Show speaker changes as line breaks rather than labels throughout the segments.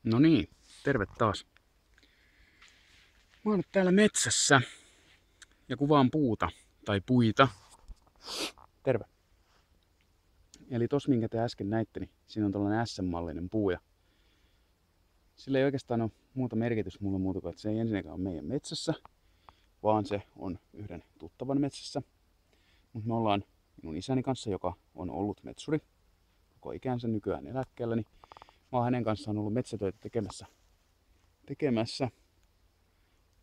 No niin, terve taas. Mä oon nyt täällä metsässä ja kuvaan puuta tai puita. Terve. Eli tos minkä te äsken näitte, niin siinä on tällainen SM-mallinen puu ja sillä ei oikeastaan ole muuta merkitys mulle muuta kuin, että se ei ensinnäkään ole meidän metsässä, vaan se on yhden tuttavan metsässä. Mutta me ollaan minun isäni kanssa, joka on ollut metsuri koko ikänsä nykyään eläkkeellä, niin mä oon hänen kanssaan ollut metsätöitä tekemässä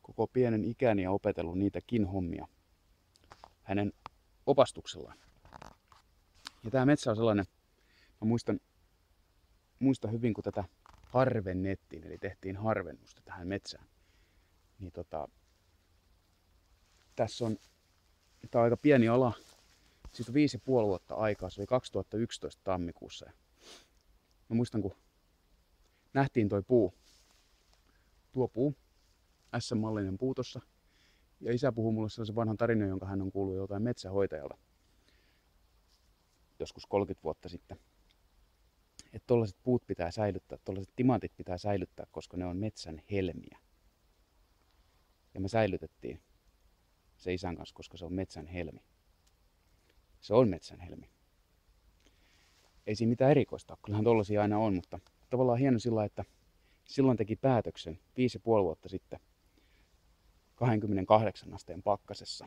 koko pienen ikäni ja opetellut niitäkin hommia hänen opastuksellaan. Ja tää metsä on sellainen, mä muistan hyvin, kun tätä harvennettiin, eli tehtiin harvennusta tähän metsään. Niin tässä on, tää on aika pieni ala, siitä on 5,5 vuotta aikaa, se oli 2011 tammikuussa. Ja mä muistan, kun nähtiin tuo puu, SM-mallinen puu tossa. Ja isä puhui mulle sellaisen vanhan tarinan, jonka hän on kuullut joltain metsähoitajalta joskus 30 vuotta sitten. Että tollaiset puut pitää säilyttää, tollaiset timantit pitää säilyttää, koska ne on metsän helmiä. Ja me säilytettiin se isän kanssa, koska se on metsän helmi. Se on metsän helmi. Ei siinä mitään erikoista ole, kyllähän tollaisia aina on, mutta tavallaan hieno sillä, että silloin teki päätöksen 5,5 vuotta sitten 28 asteen pakkasessa.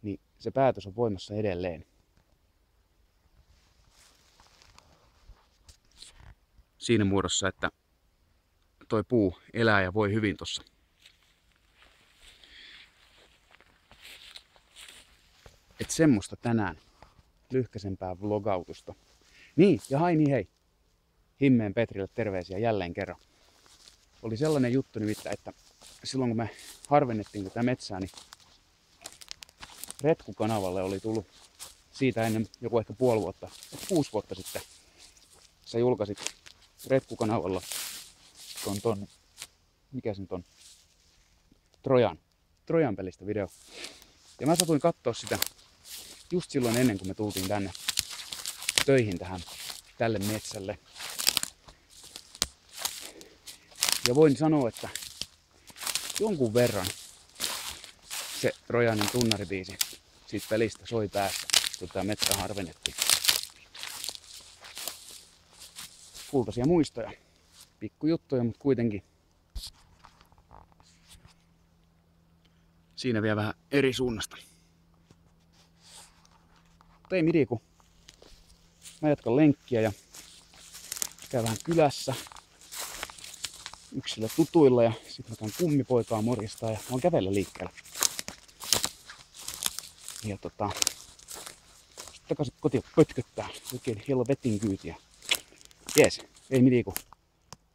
Niin se päätös on voimassa edelleen. Siinä muodossa, että toi puu elää ja voi hyvin tossa. Et semmoista tänään. Lyhkäsempää vlogautusta. Niin, ja hei. Himmeen Petrille terveisiä jälleen kerran. Oli sellainen juttu nimittäin, että silloin kun me harvennettiin tätä metsää, niin Retku-kanavalle oli tullut siitä ennen joku ehkä 6 vuotta sitten. Sä julkaisit Retku-kanavalla ton mikä se nyt on? Trojan pelistä video. Ja mä satuin katsoa sitä just silloin ennen kuin me tultiin tänne töihin tälle metsälle. Ja voin sanoa, että jonkun verran se Trojanin tunnaribiisi siitä pelistä soi päässä, kun tää metsä harvennettiin. Kultaisia muistoja. Pikkujuttuja, mutta kuitenkin. Siinä vielä vähän eri suunnasta. Mutta ei mitään, kun mä jatkan lenkkiä ja käyn vähän kylässä yksillä tutuilla ja sit mä käyn kummipoikaa morjistaa ja mä oon kävellä liikkeellä. Ja sit takaisin kotiin pötköttää oikein helvetin kyytiä. Jees, ei mitään, kun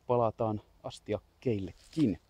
palataan astiakkeillekin.